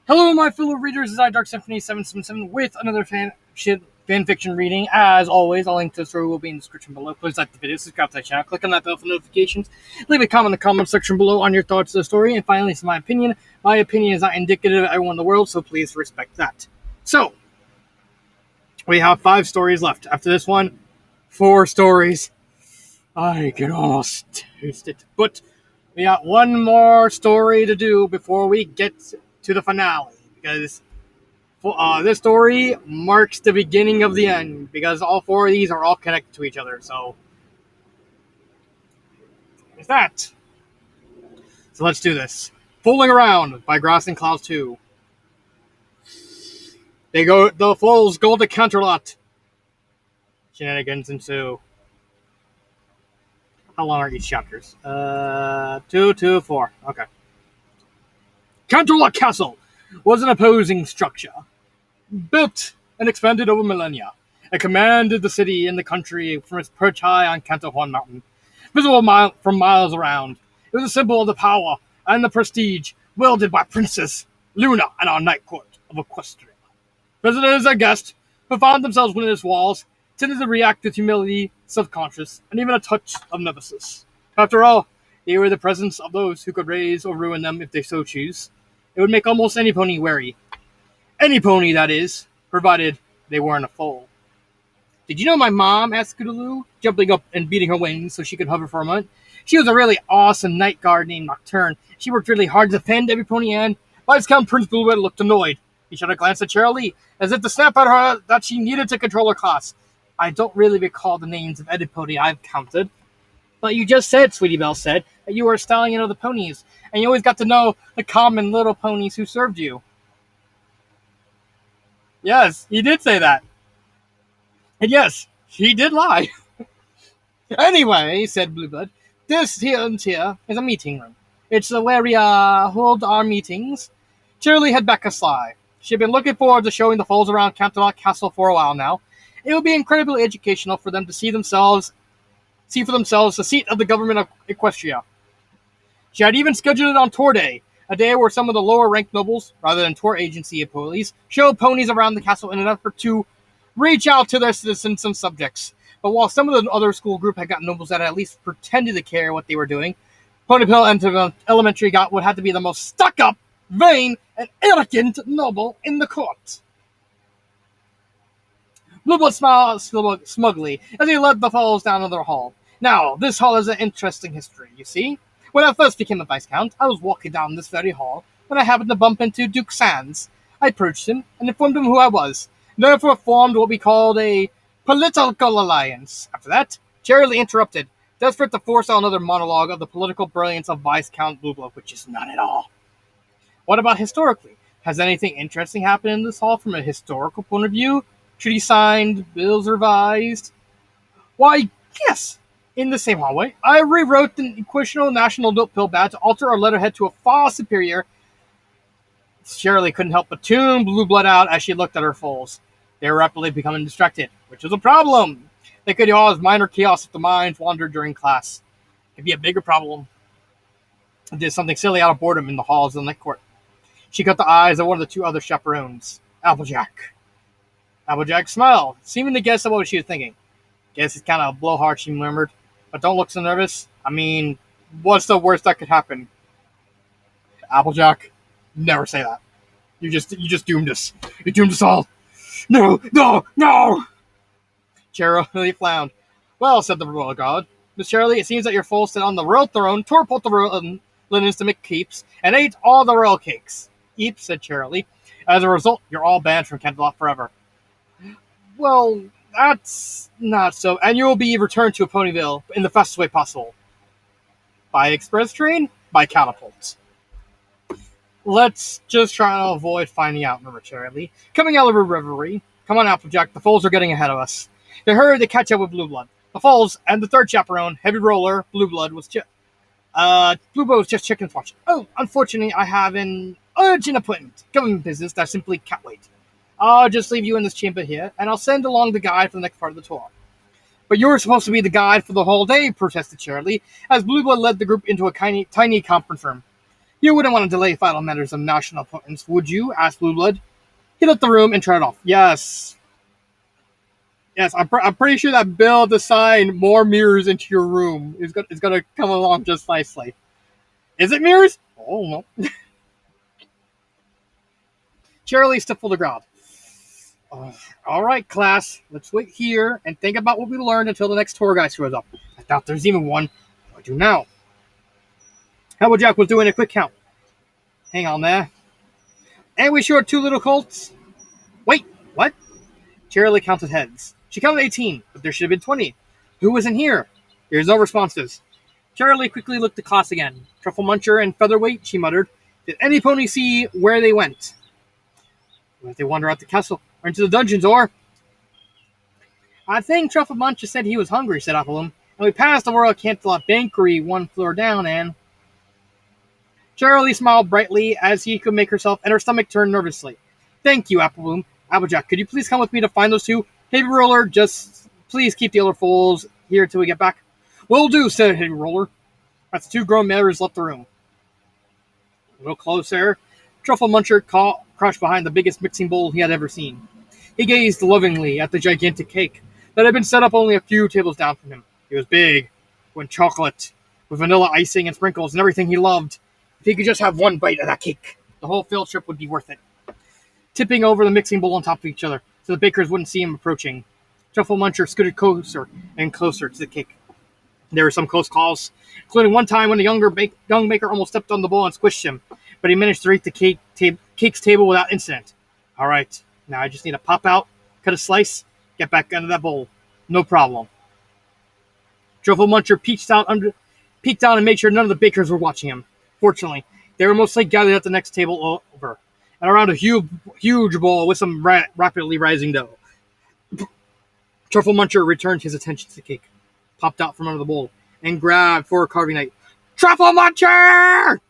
Hello, my fellow readers. This is Dark Symphony 777 with another fanfiction reading. As always, I'll link to the story will be in the description below. Please like the video, subscribe to the channel, click on that bell for notifications, leave a comment in the comment section below on your thoughts of the story, and finally, it's my opinion. My opinion is not indicative of everyone in the world, so please respect that. So, we have 5 stories left. After this one, 4 stories. I can almost taste it. But we got one more story to do before we get to the finale, because this story marks the beginning of the end, because all 4 of these are all connected to each other. So there's that. So let's do this. Fooling Around by Grass and Clouds 2. The fools go to Counterlot. Shenanigans ensue. How long are each chapters? 2, 4. Okay. Counterlot Castle was an imposing structure, built and expanded over millennia. It commanded the city and the country from its perch high on Canterhorn Mountain, visible from miles around. It was a symbol of the power and the prestige wielded by Princess Luna and our Night Court of Equestria. Visitors and guests who found themselves within its walls tended to react with humility, self-conscious, and even a touch of nervousness. After all, they were the presence of those who could raise or ruin them if they so choose. It would make almost any pony wary. Any pony, that is, provided they weren't a foal. Did you know my mom? Asked Scootaloo, jumping up and beating her wings so she could hover for a moment. She was a really awesome night guard named Nocturne. She worked really hard to defend every pony, and Viscount Prince Bluebird looked annoyed. He shot a glance at Cheryl as if to snap at her that she needed to control her class. I don't really recall the names of any pony I've counted. But you just said, Sweetie Belle said, that you were a stallion of the ponies, and you always got to know the common little ponies who served you. Yes, he did say that. And yes, he did lie. Anyway, said Bluebird, this here is a meeting room. It's where we hold our meetings. Shirley had back a sly. She had been looking forward to showing the foals around Canterlot Castle for a while now. It would be incredibly educational for them to see for themselves the seat of the government of Equestria. She had even scheduled it on Tour Day, a day where some of the lower-ranked nobles, rather than tour agency employees, showed ponies around the castle in an effort to reach out to their citizens and subjects. But while some of the other school group had got nobles that at least pretended to care what they were doing, Ponypill Elementary got what had to be the most stuck-up, vain, and arrogant noble in the court. Blueblood smiled smugly as he led the foals down to their hall. Now, this hall has an interesting history, you see. When I first became a Viscount, I was walking down this very hall when I happened to bump into Duke Sands. I approached him and informed him who I was, and therefore formed what we called a political alliance. After that, Charlie interrupted, desperate to force out another monologue of the political brilliance of Viscount Blueblood, which is none at all. What about historically? Has anything interesting happened in this hall from a historical point of view? Treaty signed, bills revised? Why, yes. In the same hallway, I rewrote the Equestrial National Note Pill badge to alter our letterhead to a far superior. Shirley couldn't help but tune Blue Blood out as she looked at her foals. They were rapidly becoming distracted, which was a problem. They could cause minor chaos if the minds wandered during class. It could be a bigger problem. I did something silly out of boredom in the halls of the Night Court. She caught the eyes of one of the 2 other chaperones, Applejack. Applejack smiled, seeming to guess at what she was thinking. Guess he's kind of a blowhard, she murmured. But don't look so nervous. I mean, what's the worst that could happen? Applejack, never say that. You just doomed us. You doomed us all. No! Shirley frowned. Well, said the royal guard. Miss Shirley, it seems that your foals sit on the royal throne, tore apart the royal linens to make keeps, and ate all the royal cakes. Eep, said Shirley. As a result, you're all banned from Canterlot forever. Well, that's not so. And you will be returned to Ponyville in the fastest way possible. By express train? By catapult. Let's just try to avoid finding out, murmured Charlie. Coming out of her reverie. Come on, Applejack, the foals are getting ahead of us. They hurried to catch up with Blue Blood. The foals and the 3rd chaperone, Heavy Roller, Blue Blood, was just chicken watching. Oh, unfortunately, I have an urgent appointment. Government business that simply can't wait. I'll just leave you in this chamber here, and I'll send along the guide for the next part of the tour. But you're supposed to be the guide for the whole day, protested Shirley, as Blueblood led the group into a tiny conference room. You wouldn't want to delay vital matters of national importance, would you? Asked Blue Blood. He left the room and turned it off. Yes. Yes, I'm pretty sure that bill to sign more mirrors into your room is going to come along just nicely. Is it mirrors? Oh, no. Charlie stifled the ground. All right, class. Let's wait here and think about what we learned until the next tour guide shows up. I doubt there's even one. What do I do now? Applejack was doing a quick count. Hang on there. And we short two little colts. Wait, what? Charlie counted heads. She counted 18, but there should have been 20. Who was in here? There's no responses. Charlie quickly looked at class again. Truffle Muncher and Featherweight, she muttered. Did any pony see where they went? Did they wander out the castle or into the dungeons, or? I think Truffle Muncher said he was hungry, said Applebloom. And we passed the Royal Canterlot Bakery one floor down, and... Charlie smiled brightly as he could make herself, and her stomach turned nervously. Thank you, Applebloom. Applejack, could you please come with me to find those two? Heavy Roller, just please keep the other fools here till we get back. Will do, said Heavy Roller. As the two grown mares left the room. A little closer, Truffle Muncher crouched behind the biggest mixing bowl he had ever seen. He gazed lovingly at the gigantic cake that had been set up only a few tables down from him. It was big, with chocolate, with vanilla icing and sprinkles and everything he loved. If he could just have one bite of that cake, the whole field trip would be worth it. Tipping over the mixing bowl on top of each other so the bakers wouldn't see him approaching, Truffle Muncher scooted closer and closer to the cake. There were some close calls, including one time when a young baker almost stepped on the bowl and squished him, but he managed to reach the cake's table without incident. All right, now I just need to pop out, cut a slice, get back under that bowl. No problem. Truffle Muncher peeked down and made sure none of the bakers were watching him. Fortunately, they were mostly gathered at the next table over, and around a huge bowl with some rapidly rising dough. Truffle Muncher returned his attention to the cake, popped out from under the bowl, and grabbed for a carving knife. Truffle Muncher!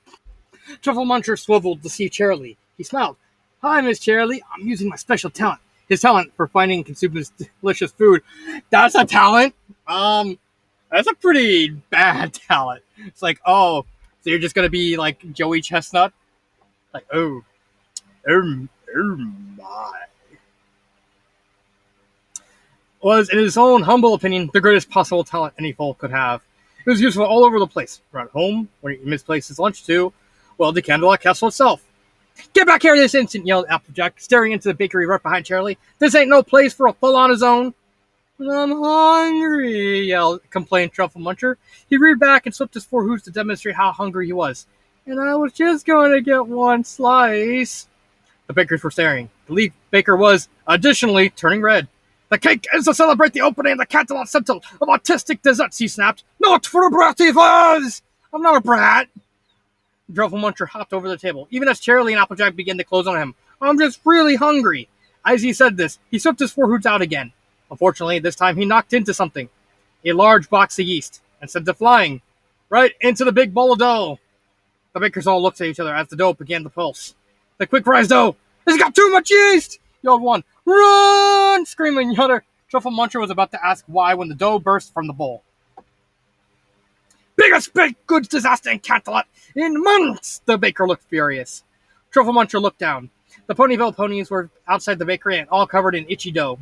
Truffle Muncher swiveled to see Charlie. He smiled. Hi, Miss Charlie. I'm using my special talent. His talent for finding and consuming delicious food. That's a talent? That's a pretty bad talent. It's like, oh, so you're just going to be like Joey Chestnut? Like, oh my. Was, in his own humble opinion, the greatest possible talent any foal could have. It was useful all over the place. Around home, when he misplaced his lunch to, well, the Canterlot Castle itself. Get back here this instant, yelled Applejack, staring into the bakery right behind Charlie. This ain't no place for a foal on his own. I'm hungry, complained Truffle Muncher. He reared back and slipped his four hooves to demonstrate how hungry he was. And I was just going to get one slice. The bakers were staring. The lead baker was, additionally, turning red. The cake is to celebrate the opening of the Canterlot Central of Artistic Desserts, he snapped. Not for a bratty fuzz! I'm not a brat. Truffle Muncher hopped over the table, even as Charlie and Applejack began to close on him. I'm just really hungry. As he said this, he swept his four hooves out again. Unfortunately, this time he knocked into something. A large box of yeast, and sent it flying. Right into the big bowl of dough. The bakers all looked at each other as the dough began to pulse. The quick-rise dough! It's got too much yeast! Yelled one. Run! Screaming the other. Truffle Muncher was about to ask why when the dough burst from the bowl. Biggest baked goods disaster in Canterlot in months! The baker looked furious. Truffle Muncher looked down. The Ponyville ponies were outside the bakery and all covered in itchy dough.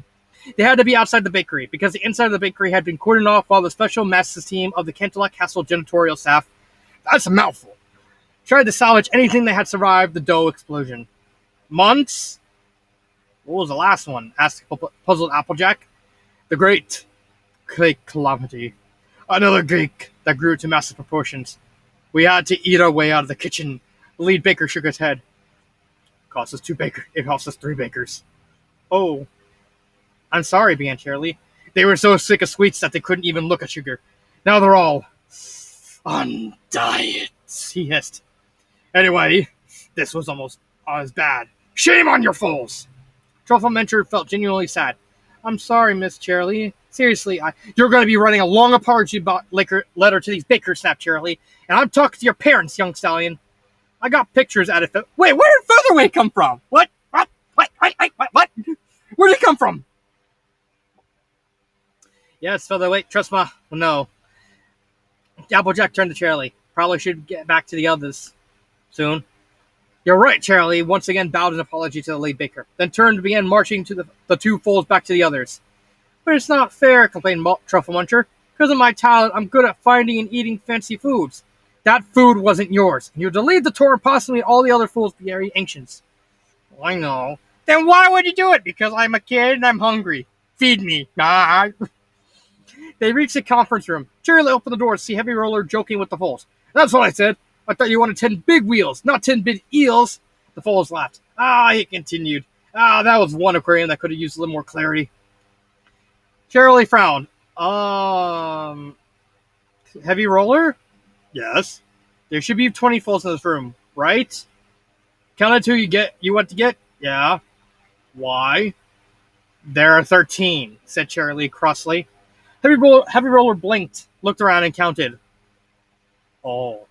They had to be outside the bakery because the inside of the bakery had been cordoned off while the special masters team of the Canterlot Castle janitorial staff, that's a mouthful, tried to salvage anything that had survived the dough explosion. Months? What was the last one? Asked puzzled Applejack. The great cake calamity. Another cake that grew to massive proportions. We had to eat our way out of the kitchen. The lead baker shook his head. It cost us 3 bakers. Oh. I'm sorry, began Charlie. They were so sick of sweets that they couldn't even look at sugar. Now they're all on diets, he hissed. Anyway, this was almost as bad. Shame on your fools! Truffle Muncher felt genuinely sad. I'm sorry, Miss Charlie. Seriously, you're going to be writing a long apology letter to these bakers, snapped Charlie. And I'm talking to your parents, young stallion. I got pictures out of it. Wait, where did Featherweight come from? What? What? Where did he come from? Yes, Featherweight, trust me. No. Applejack turned to Charlie. Probably should get back to the others. Soon. You're right, Charlie once again bowed in apology to the late baker, then turned and began marching to the two foals back to the others. But it's not fair, complained Truffle Muncher. Because of my talent, I'm good at finding and eating fancy foods. That food wasn't yours, and you delayed the tour and possibly all the other fools be very anxious. I know. Then why would you do it? Because I'm a kid and I'm hungry. Feed me. Ah. They reached the conference room. Cheerily opened the door to see Heavy Roller joking with the foals. That's what I said. I thought you wanted 10 big wheels, not 10 big eels. The foals laughed. He continued. That was one aquarium that could have used a little more clarity. Cheerily frowned. Heavy Roller? Yes. There should be 20 foals in this room, right? Count it to you want to get? Yeah. Why? There are 13, said Charlie crossly. Heavy Roller blinked, looked around, and counted. Oh.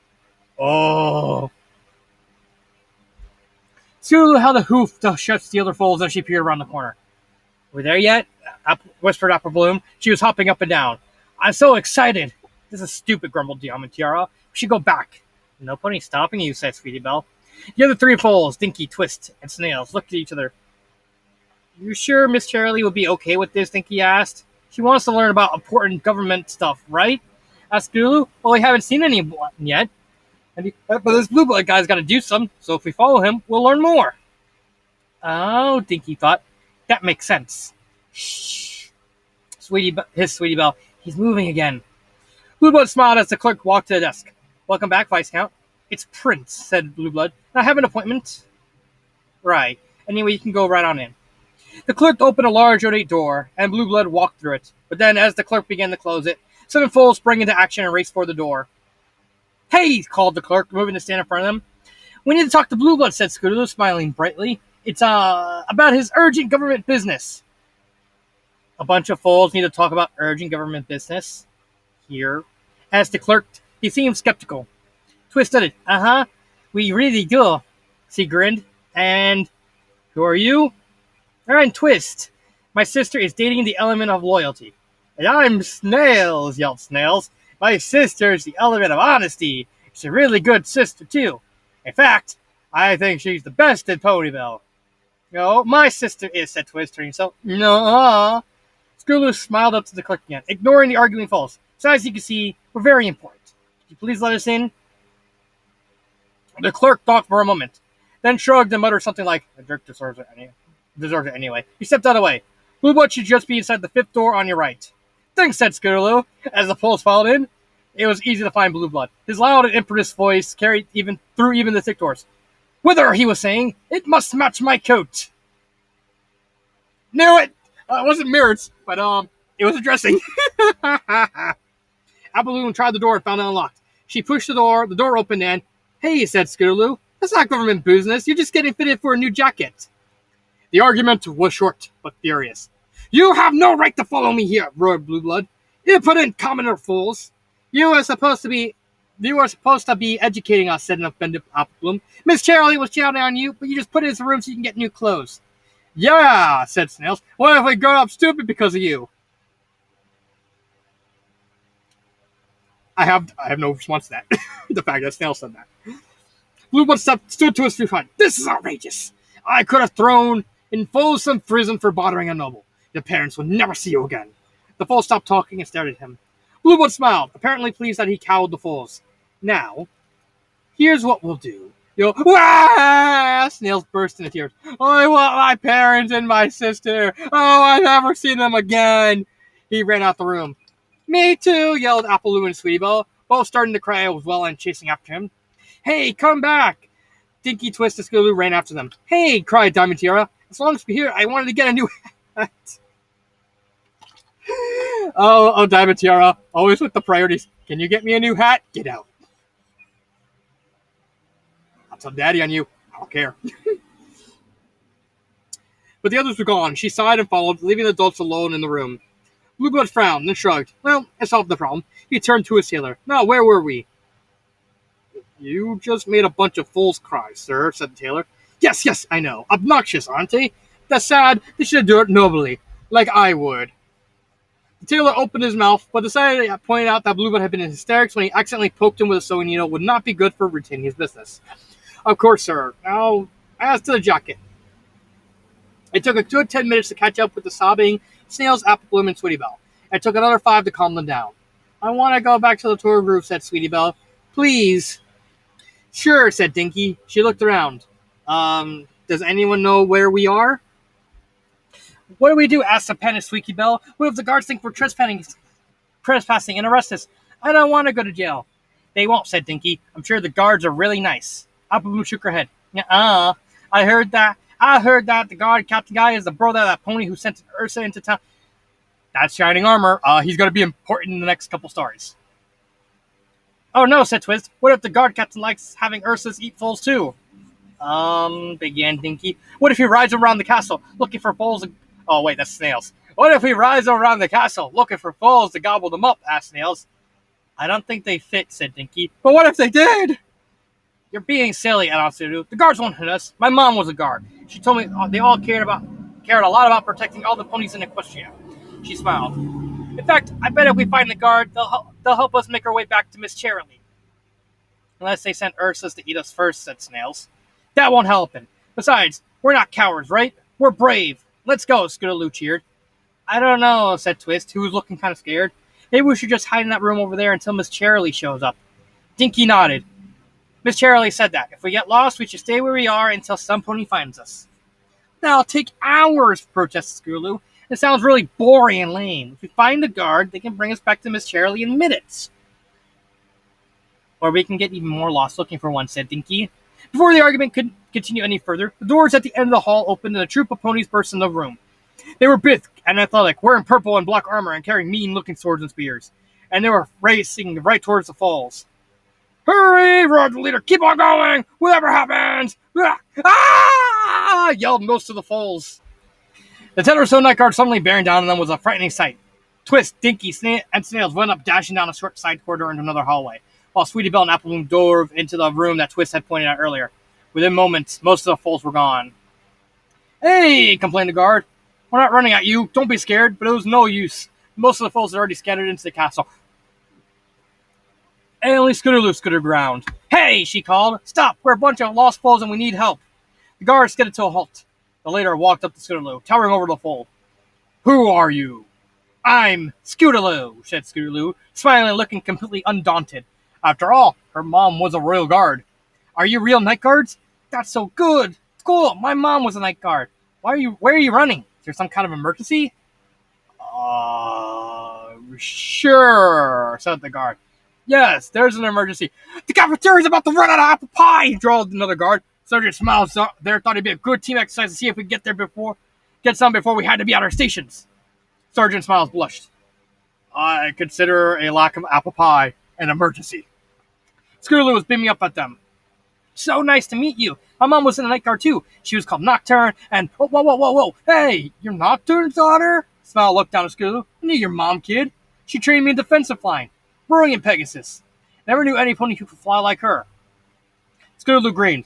Sulu held a hoof to shut the other foals as she peered around the corner. We there yet? Whispered Apple Bloom. She was hopping up and down. I'm so excited. This is stupid, grumbled Diamond-Tiara. We should go back. No point in stopping you, said Sweetie Belle. The other three foals, Dinky, Twist, and Snails, looked at each other. You sure Miss Charlie would be okay with this? Dinky asked. She wants to learn about important government stuff, right? Asked Gulu. Well, we haven't seen any yet. But this blue blood guy's got to do some, so if we follow him, we'll learn more. Oh, Dinky thought. That makes sense. Shh. Sweetie Belle. He's moving again. Blueblood smiled as the clerk walked to the desk. Welcome back, Viscount. It's Prince, said Blueblood. I have an appointment. Right. Anyway, you can go right on in. The clerk opened a large ornate door, and Blueblood walked through it. But then, as the clerk began to close it, 7 foals sprang into action and raced for the door. Hey, called the clerk, moving to stand in front of them. We need to talk to Blueblood, said Scootaloo, smiling brightly. It's, about his urgent government business. A bunch of foals need to talk about urgent government business. Here. As the clerk, he seemed skeptical. Twist studied. We really do. She grinned. And who are you? I'm Twist. My sister is dating the element of loyalty. And I'm Snails, yelled Snails. My sister's the element of honesty. She's a really good sister, too. In fact, I think she's the best in Ponyville. No, my sister is, said Twist, turning himself. No. Screwloose smiled up to the clerk again, ignoring the arguing foals. So as you can see, we're very important. Could you please let us in? The clerk thought for a moment, then shrugged and muttered something like, the jerk deserves it anyway. He stepped out of the way. Blueblood should just be inside the 5th door on your right. Thanks, said Scootaloo, as the foals followed in. It was easy to find Blueblood. His loud and impetuous voice carried through even the thick doors. Whither, he was saying, it must match my coat. Knew it! It wasn't mirrors, but it was a dressing. Apple tried the door and found it unlocked. She pushed the door opened and, hey, said Scootaloo, that's not government business, you're just getting fitted for a new jacket. The argument was short, but furious. You have no right to follow me here, roared Blueblood. Impotent commoner fools. You are supposed to be educating us, said an offended Applebloom. Miss Charlie was shouting on you, but you just put it in the room so you can get new clothes. Yeah, said Snails. What if we grow up stupid because of you? I have no response to that. The fact that Snails said that. Blueblood stood to his feet. This is outrageous. I could have thrown in Folsom prison for bothering a noble. Your parents will never see you again. The foal stopped talking and stared at him. Blueblood smiled, apparently pleased that he cowed the foals. Now, here's what we'll do. Wah! Snails burst into tears. I want my parents and my sister. Oh, I've never seen them again. He ran out the room. Me too, yelled Appleloo and Sweetie Belle, both starting to cry as well and chasing after him. Hey, come back! Dinky, Twist, and Scootaloo ran after them. Hey, cried Diamond-Tiara. As long as we're here, I wanted to get a new hat. Oh, Diamond-Tiara, always with the priorities. Can you get me a new hat? Get out. I'll tell Daddy on you. I don't care. But the others were gone. She sighed and followed, leaving the adults alone in the room. Blueblood frowned, then shrugged. Well, I solved the problem. He turned to his sailor. Now, where were we? You just made a bunch of fools cry, sir, said the tailor. Yes, I know. Obnoxious, aren't they? That's sad. They should do it nobly, like I would. The tailor opened his mouth, but decided to point out that Blueblood had been in hysterics when he accidentally poked him with a sewing needle would not be good for retaining his business. Of course, sir. Now, as to the jacket. It took a good 10 minutes to catch up with the sobbing Snails, Apple Bloom, and Sweetie Belle. It took another 5 to calm them down. I want to go back to the tour group, said Sweetie Belle. Please. Sure, said Dinky. She looked around. Does anyone know where we are? What do we do? Asked the panicked Squeaky Belle. What if the guards think we're trespassing and arrest us? I don't want to go to jail. They won't, said Dinky. I'm sure the guards are really nice. Apple Bloom shook her head. I heard that. The guard captain guy is the brother of that pony who sent Ursa into town. That's Shining Armor. He's going to be important in the next couple stories. Oh no, said Twist. What if the guard captain likes having Ursas eat foals too? Began Dinky. What if he rides around the castle looking for foals? Oh wait, that's Snails. What if he rides around the castle looking for foals to gobble them up? Asked Snails. I don't think they fit, said Dinky. But what if they did? You're being silly, announced Sudu. The guards won't hit us. My mom was a guard. She told me they all cared a lot about protecting all the ponies in Equestria. She smiled. In fact, I bet if we find the guard, they'll help us make our way back to Miss Cheerilee. Unless they sent Ursas to eat us first, said Snails. That won't help him. Besides, we're not cowards, right? We're brave. Let's go, Scootaloo cheered. I don't know, said Twist, who was looking kind of scared. Maybe we should just hide in that room over there until Miss Cheerilee shows up. Dinky nodded. Miss Cheerilee said that. If we get lost, we should stay where we are until some pony finds us. That'll take hours, protested Scootaloo. It sounds really boring and lame. If we find the guard, they can bring us back to Miss Cheerilee in minutes. Or we can get even more lost looking for one, said Dinky. Before the argument could continue any further, the doors at the end of the hall opened and a troop of ponies burst in the room. They were big and athletic, wearing purple and black armor and carrying mean-looking swords and spears. And they were racing right towards the falls. Hurry, roared the leader. Keep on going, whatever happens. Ah! Yelled most of the foals. The 10 or so night guards suddenly bearing down on them was a frightening sight. Twist, Dinky, and Snails went up, dashing down a short side corridor into another hallway, while Sweetie Belle and Apple Bloom dove into the room that Twist had pointed out earlier. Within moments, most of the foals were gone. Hey, complained the guard. We're not running at you. Don't be scared, but it was no use. Most of the foals had already scattered into the castle. And only Scootaloo stood her ground. Hey, she called. Stop. We're a bunch of lost foals and we need help. The guard skidded to a halt. The leader walked up to Scootaloo, towering over the foal. Who are you? I'm Scootaloo, said Scootaloo, smiling and looking completely undaunted. After all, her mom was a royal guard. Are you real night guards? That's so good. Cool. My mom was a night guard. Where are you running? Is there some kind of emergency? Sure, said the guard. Yes, there's an emergency. The cafeteria's about to run out of apple pie, drawled another guard. Sergeant Smiles there thought it'd be a good team exercise to see if we get some before we had to be at our stations. Sergeant Smiles blushed. I consider a lack of apple pie an emergency. Scootaloo was beaming up at them. So nice to meet you. My mom was in the night guard too. She was called Nocturne and... Whoa. Hey, you're Nocturne's daughter? Smile looked down at Scootaloo. I knew your mom, kid. She trained me in defensive flying. Brilliant Pegasus. Never knew any pony who could fly like her. Scootaloo grinned.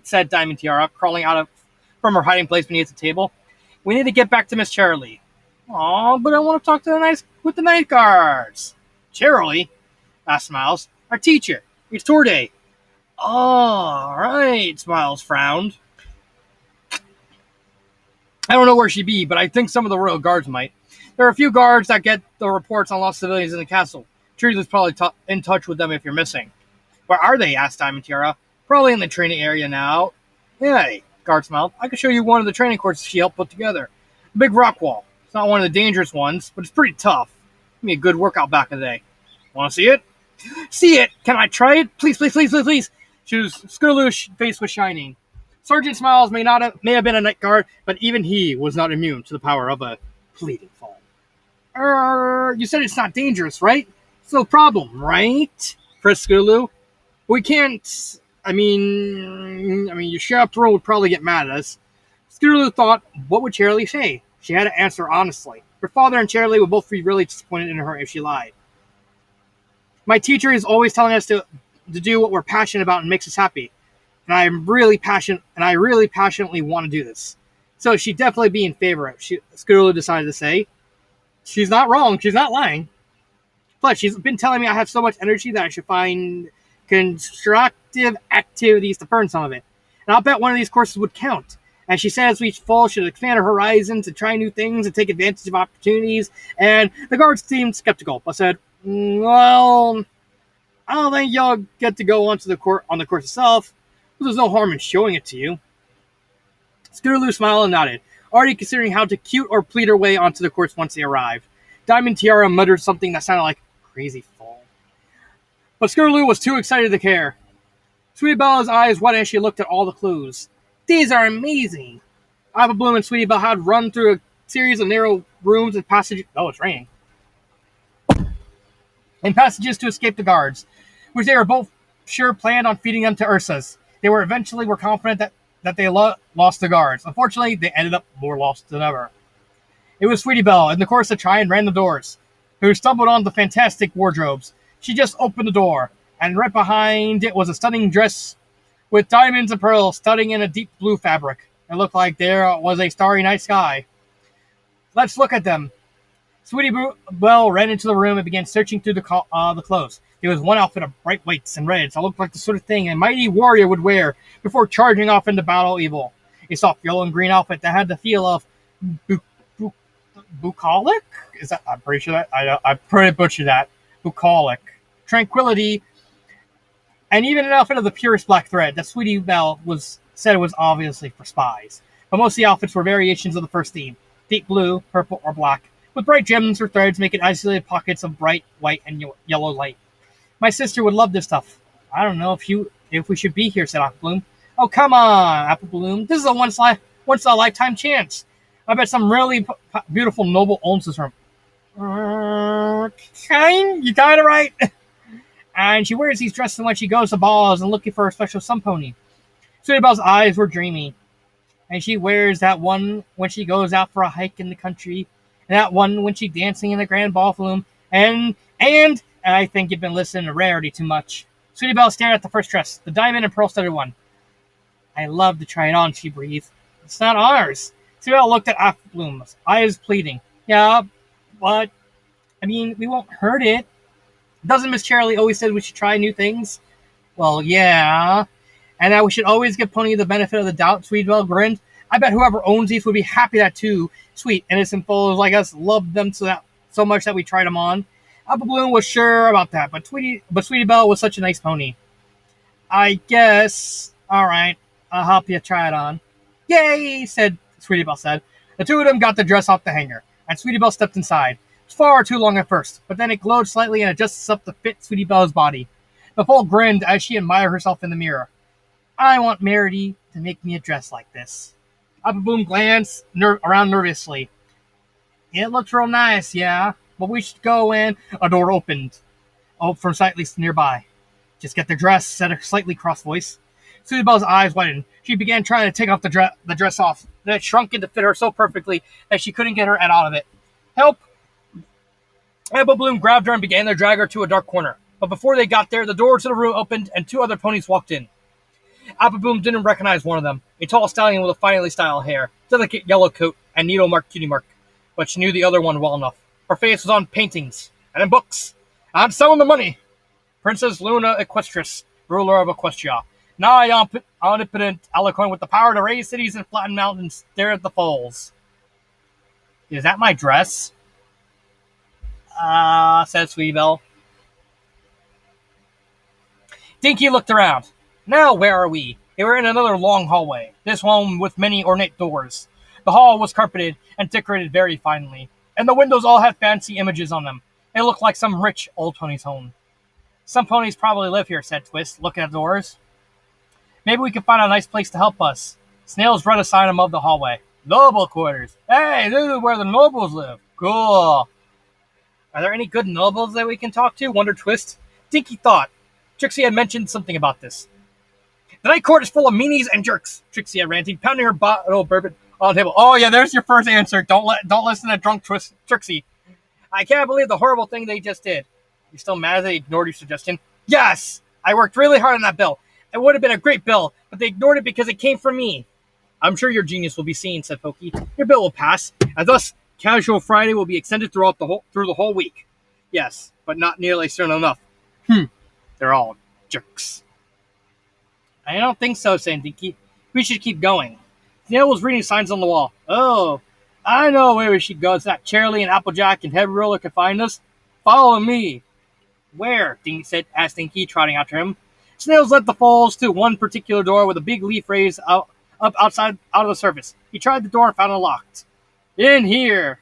Said Diamond Tiara, crawling out from her hiding place beneath the table. We need to get back to Miss Cheerilee. Aw, but I want to talk to the night guards. Cheerilee? Asked Smiles. Our teacher. It's tour day. All right, Smiles frowned. I don't know where she'd be, but I think some of the royal guards might. There are a few guards that get the reports on lost civilians in the castle. Cheerilee's probably in touch with them if you're missing. Where are they? Asked Diamond Tiara. Probably in the training area now. Hey, guard smiled. I could show you one of the training courses she helped put together. A big rock wall. It's not one of the dangerous ones, but it's pretty tough. Give me a good workout back in the day. Want to see it? See it! Can I try it? Please. Scootaloo's face was shining. Sergeant Smiles may have been a night guard, but even he was not immune to the power of a fleeting fall. You said it's not dangerous, right? It's no problem, right? Pressed Scootaloo. We can't... I mean, your chaperone would probably get mad at us. Scootaloo thought, what would Cheerilee say? She had to answer honestly. Her father and Cheerilee would both be really disappointed in her if she lied. My teacher is always telling us to do what we're passionate about and makes us happy. And I really passionately want to do this. So she'd definitely be in favor of it, Scootaloo decided to say. She's not wrong. She's not lying. Plus, she's been telling me I have so much energy that I should find constructive activities to burn some of it. And I'll bet one of these courses would count. And she says we each fall should expand our horizons and try new things and take advantage of opportunities. And the guards seemed skeptical, but said, well, I don't think y'all get to go onto the court on the course itself, but there's no harm in showing it to you. Scootaloo smiled and nodded, already considering how to cute or plead her way onto the course once they arrived. Diamond Tiara muttered something that sounded like crazy fall. But Scootaloo was too excited to care. Sweetie Bella's eyes widened as she looked at all the clues. These are amazing! Apple Bloom and Sweetie Belle had run through a series of narrow rooms and passages. Oh, it's raining. And passages to escape the guards, which they were both sure planned on feeding them to Ursa's. They were confident that they lost the guards. Unfortunately, they ended up more lost than ever. It was Sweetie Belle, in the course to try and random doors, who stumbled on the fantastic wardrobes. She just opened the door, and right behind it was a stunning dress with diamonds and pearls studding in a deep blue fabric. It looked like there was a starry night sky. Let's look at them. Sweetie Belle ran into the room and began searching through the clothes. There was one outfit of bright whites and reds that looked like the sort of thing a mighty warrior would wear before charging off into battle evil. A soft yellow and green outfit that had the feel of bucolic? I'm pretty sure that I pretty butchered that. Bucolic. Tranquility, and even an outfit of the purest black thread that Sweetie Belle said was obviously for spies. But most of the outfits were variations of the first theme: deep blue, purple, or black, with bright gems or threads making isolated pockets of bright white and yellow light. My sister would love this stuff. I don't know if we should be here, said Apple Bloom. Oh, come on, Apple Bloom. This is a once in a lifetime chance. I bet some really beautiful noble owns this room. You got it right. And she wears these dresses when she goes to balls and looking for a special sun pony. Sweetie Belle's eyes were dreamy. And she wears that one when she goes out for a hike in the country. And that one when she's dancing in the grand ballroom. And I think you've been listening to Rarity too much. Sweetie Belle stared at the first dress, the diamond and pearl-studded one. I love to try it on, she breathed. It's not ours. Sweetie Belle looked at Apple Bloom's eyes pleading. Yeah, but, we won't hurt it. Doesn't Miss Charlie always say we should try new things? Well, yeah. And that we should always give Pony the benefit of the doubt, Sweetie Belle grinned. I bet whoever owns these would be happy that too. Sweet, innocent fools like us loved them so much that we tried them on. Apple Bloom was sure about that, but Sweetie Belle was such a nice pony. I guess. All right, I'll help you try it on. Yay, Sweetie Belle said. The two of them got the dress off the hanger, and Sweetie Belle stepped inside. It was far too long at first, but then it glowed slightly and adjusted itself to fit Sweetie Belle's body. The foal grinned as she admired herself in the mirror. I want Merity to make me a dress like this. Apple Bloom glanced around nervously. It looks real nice, yeah, but we should go in. A door opened from slightly nearby. Just get the dress, said a slightly cross voice. Sweetie Belle's eyes widened. She began trying to take off the dress off. Then it shrunk in to fit her so perfectly that she couldn't get her head out of it. Help! Apple Bloom grabbed her and began to drag her to a dark corner. But before they got there, the door to the room opened and two other ponies walked in. Apple Bloom didn't recognize one of them, a tall stallion with a finely styled hair, delicate yellow coat, and needle-marked cutie mark. But she knew the other one well enough. Her face was on paintings, and in books, and selling the money. Princess Luna Equestris, ruler of Equestria, nigh omnipotent, eloquent with the power to raise cities and flatten mountains, stare at the falls. Is that my dress? Said Sweetie Belle. Dinky looked around. Now, where are we? They were in another long hallway, this one with many ornate doors. The hall was carpeted and decorated very finely, and the windows all had fancy images on them. It looked like some rich old pony's home. Some ponies probably live here, said Twist, looking at the doors. Maybe we can find a nice place to help us. Snails read a sign above the hallway. Noble quarters. Hey, this is where the nobles live. Cool. Are there any good nobles that we can talk to? Wondered Twist. Dinky thought. Trixie had mentioned something about this. The night court is full of meanies and jerks, Trixie had ranted, pounding her bottle of bourbon on the table. Oh yeah, there's your first answer. Don't listen to drunk Trixie. I can't believe the horrible thing they just did. You still mad they ignored your suggestion? Yes! I worked really hard on that bill. It would have been a great bill, but they ignored it because it came from me. I'm sure your genius will be seen, said Pokey. Your bill will pass, and thus Casual Friday will be extended through the whole week. Yes, but not nearly soon enough. They're all jerks. I don't think so, said Dinky. We should keep going. Snail was reading signs on the wall. Oh, I know where we should go. It's that Charlie and Applejack and Heavy Roller can find us. Follow me. Where? Dinky said, asked Dinky, trotting after him. Snails led the foals to one particular door with a big leaf raised up outside out of the surface. He tried the door and found it locked. In here.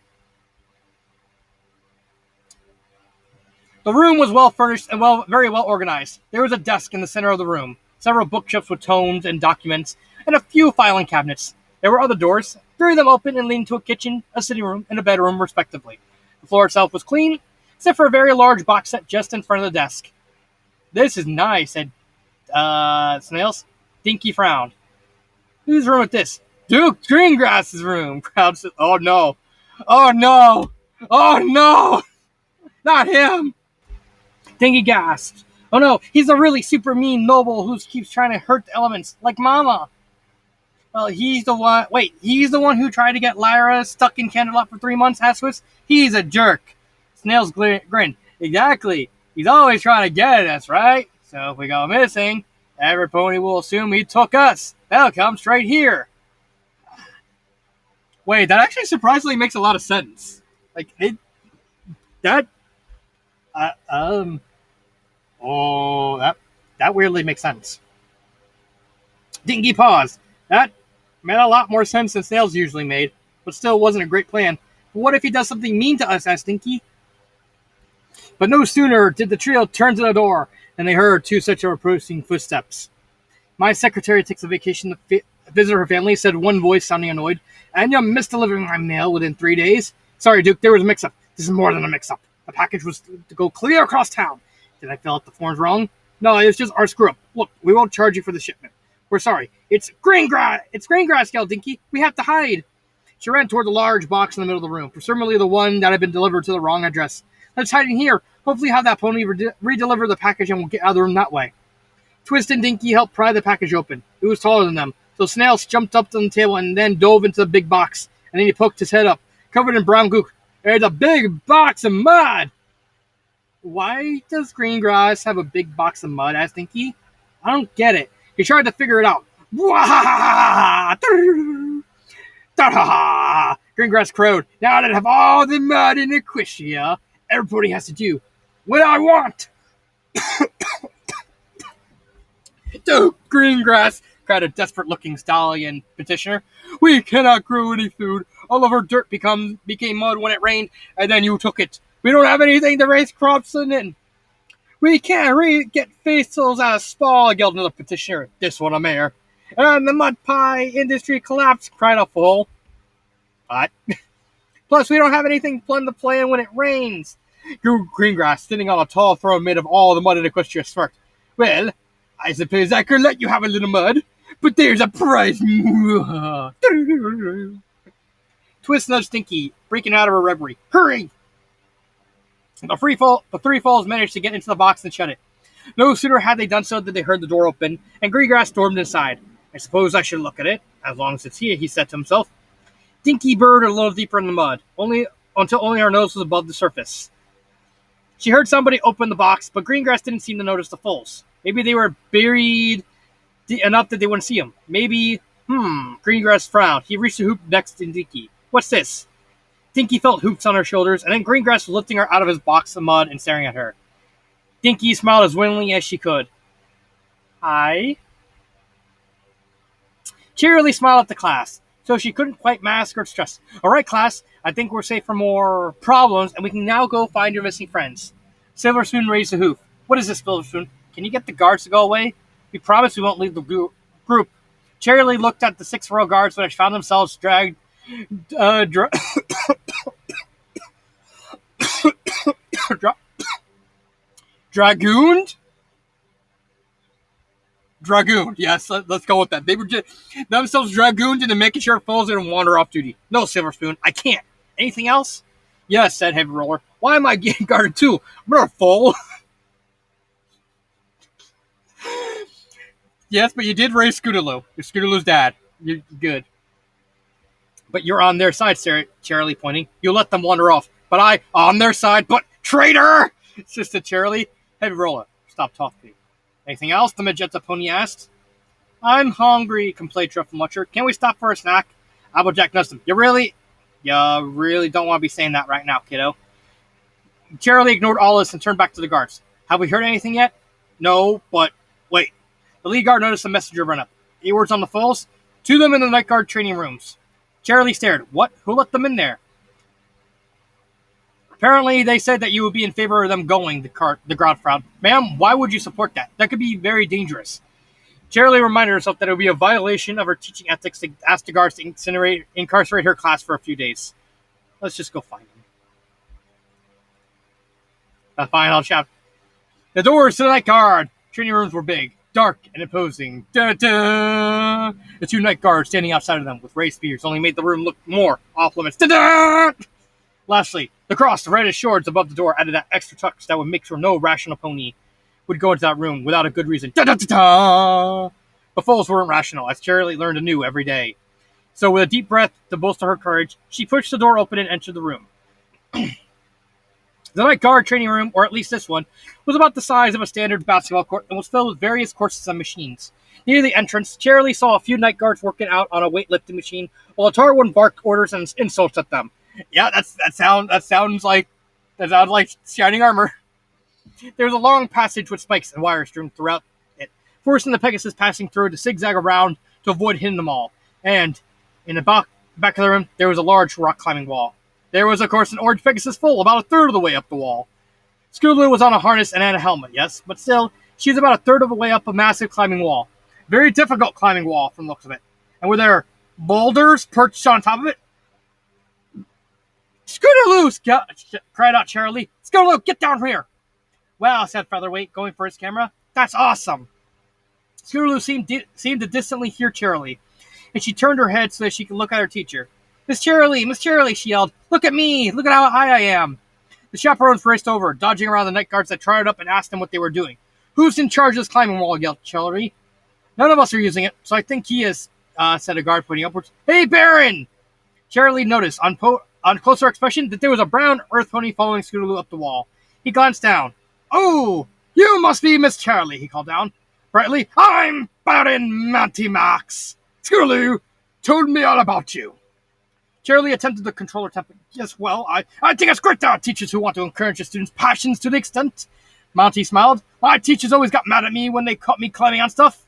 The room was well furnished and very well organized. There was a desk in the center of the room, several bookshelves with tomes and documents, and a few filing cabinets. There were other doors, three of them open and leading to a kitchen, a sitting room, and a bedroom, respectively. The floor itself was clean, except for a very large box set just in front of the desk. This is nice, said Snails. Dinky frowned. Whose room is this? Duke Greengrass's room. Crowd said, oh no. Oh no. Oh no. Not him. Dinky gasped. Oh no, he's a really super mean noble who keeps trying to hurt the elements, like Mama. Well, he's the one who tried to get Lyra stuck in Canterlot for 3 months, asked Swiss? He's a jerk. Snails grinned. Exactly. He's always trying to get at us, right? So if we go missing, every pony will assume he took us. They'll come straight here. Wait, that actually surprisingly makes a lot of sense. Like, that weirdly makes sense. Dinky paused. That made a lot more sense than Snails usually made, but still wasn't a great plan. But what if he does something mean to us, asked Dinky. But no sooner did the trio turn to the door than they heard two such approaching footsteps. My secretary takes a vacation to visit her family, said one voice sounding annoyed, and you missed delivering my mail within 3 days. Sorry, Duke, there was a mix-up. This is more than a mix-up. The package was to go clear across town. Did I fill out the forms wrong? No, it's just our screw-up. Look, we won't charge you for the shipment. We're sorry. It's Greengrass! It's Greengrass, yelled Dinky. We have to hide. She ran toward the large box in the middle of the room, presumably the one that had been delivered to the wrong address. Let's hide in here. Hopefully have that pony re-deliver the package and we'll get out of the room that way. Twist and Dinky helped pry the package open. It was taller than them, so Snails jumped up on the table and then dove into the big box, and then he poked his head up, covered in brown gook. There's a big box of mud! Why does Greengrass have a big box of mud, asked Dinky? I don't get it. He tried to figure it out. Greengrass crowed. Now that I have all the mud in Equestria, everybody has to do what I want. Duke Greengrass, cried a desperate-looking stallion petitioner. We cannot grow any food. All of our dirt became mud when it rained, and then you took it. We don't have anything to raise crops in. We can't get faisals out of Spall, yelled another petitioner. This one a mayor. And the mud pie industry collapsed, cried a fool. What? Plus, we don't have anything fun to play in when it rains. Greengrass, sitting on a tall throne made of all the mud in Equestria, smirked. Well, I suppose I could let you have a little mud, but there's a price. Twist nudged Dinky, breaking out of her reverie. Hurry! The three falls managed to get into the box and shut it. No sooner had they done so than they heard the door open, and Greengrass stormed inside. I suppose I should look at it, as long as it's here, he said to himself. Dinky burrowed a little deeper in the mud, until only her nose was above the surface. She heard somebody open the box, but Greengrass didn't seem to notice the foals. Maybe they were buried enough that they wouldn't see them. Maybe, Greengrass frowned. He reached the hoop next to Dinky. What's this? Dinky felt hoops on her shoulders, and then Greengrass was lifting her out of his box of mud and staring at her. Dinky smiled as winningly as she could. Hi. Cheerily smiled at the class, so she couldn't quite mask her stress. All right, class, I think we're safe from more problems, and we can now go find your missing friends. Silver Spoon raised a hoof. What is this, Silver Spoon? Can you get the guards to go away? We promise we won't leave the group. Cheerily looked at the 6 royal guards, which found themselves dragooned? Dragooned, yes, let's go with that. They were just themselves dragooned into making sure foes didn't wander off duty. No, Silver Spoon, I can't. Anything else? Yes, said Heavy Roller. Why am I getting guarded too? I'm not a fool. Yes, but you did raise Scootaloo. You're Scootaloo's dad. You're good. But you're on their side, Charlie pointing. You let them wander off. But I, on their side, but traitor! Insisted Charlie. Heavy Roller, stop talking. Anything else? The magenta pony asked. I'm hungry, complained Truffle Muncher. Can't we stop for a snack? Applejack nudged him. You really don't want to be saying that right now, kiddo. Charlie ignored all this and turned back to the guards. Have we heard anything yet? No, but wait. The lead guard noticed a messenger run up. 8 words on the falls. 2 of them in the night guard training rooms. Charlie stared. What? Who let them in there? Apparently, they said that you would be in favor of them going, the guard frowned. Ma'am, why would you support that? That could be very dangerous. Charlie reminded herself that it would be a violation of her teaching ethics to ask the guards to incarcerate her class for a few days. Let's just go find him. Fine, I'll shout. The doors to the night guard. Training rooms were big, dark, and imposing. Da-da! The 2 night guards standing outside of them with raised spears only made the room look more off limits. Da-da! Lastly, the cross, the reddish swords above the door added that extra touch that would make sure no rational pony would go into that room without a good reason. Da-da-da-da! But foals weren't rational, as Charlie learned anew every day. So with a deep breath to bolster her courage, she pushed the door open and entered the room. The night guard training room, or at least this one, was about the size of a standard basketball court and was filled with various courses and machines. Near the entrance, Charlie saw a few night guards working out on a weightlifting machine, while a tall one barked orders and insults at them. Yeah, that sounds like shining armor. There was a long passage with spikes and wires strewn throughout it, forcing the Pegasus passing through to zigzag around to avoid hitting them all. And in the back of the room, there was a large rock climbing wall. There was, of course, an orange Pegasus full, about a third of the way up the wall. Scootaloo was on a harness and had a helmet, yes, but still, she was about a third of the way up a massive climbing wall. Very difficult climbing wall, from the looks of it. And were there boulders perched on top of it? Scootaloo! Cried out Charlie. Scootaloo, get down here! Well, said Featherweight, going for his camera. That's awesome! Scootaloo seemed to distantly hear Charlie, and she turned her head so that she could look at her teacher. Miss Charlie, she yelled. Look at me! Look at how high I am! The chaperones raced over, dodging around the night guards that trotted up and asked them what they were doing. Who's in charge of this climbing wall? Yelled Charlie. None of us are using it, so I think he is, said a guard pointing upwards. Hey, Baron! Charlie noticed, on closer inspection, that there was a brown earth pony following Scootaloo up the wall. He glanced down. Oh, you must be Miss Charlie, he called down. Brightly, I'm Baron Max. Scootaloo told me all about you. Charlie attempted to control her temper. Yes, well, I think it's great to have teachers who want to encourage the students' passions to the extent. Monty smiled. My teachers always got mad at me when they caught me climbing on stuff.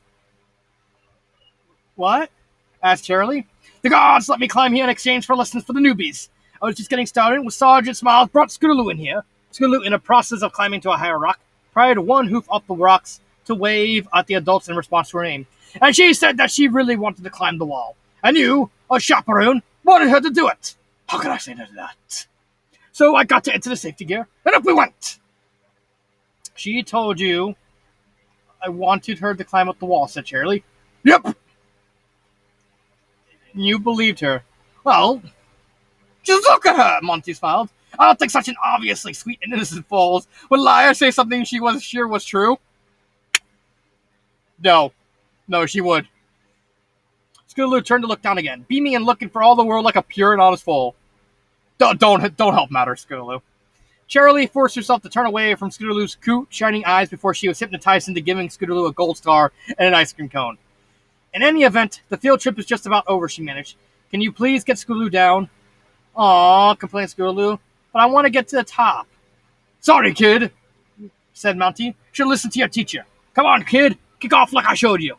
What? Asked Charlie. The gods let me climb here in exchange for lessons for the newbies. I was just getting started when Sergeant Smiles brought Scootaloo in here. Scootaloo, in a process of climbing to a higher rock, pried one hoof up the rocks to wave at the adults in response to her name. And she said that she really wanted to climb the wall. And you, a chaperone, wanted her to do it. How could I say no to that? So I got into the safety gear, and up we went. She told you I wanted her to climb up the wall, said Charlie. Yep. You believed her. Well, just look at her, Monty smiled. I don't think such an obviously sweet and innocent fool would lie or say something she wasn't sure was true. No, she would. Scootaloo turned to look down again, beaming and looking for all the world like a pure and honest fool. Don't help matters, Scootaloo. Charlie forced herself to turn away from Scootaloo's cute, shining eyes before she was hypnotized into giving Scootaloo a gold star and an ice cream cone. In any event, the field trip is just about over, she managed. Can you please get Scootaloo down? Aw, complained Scootaloo, but I want to get to the top. Sorry, kid, said Monty. Should listen to your teacher. Come on, kid, kick off like I showed you.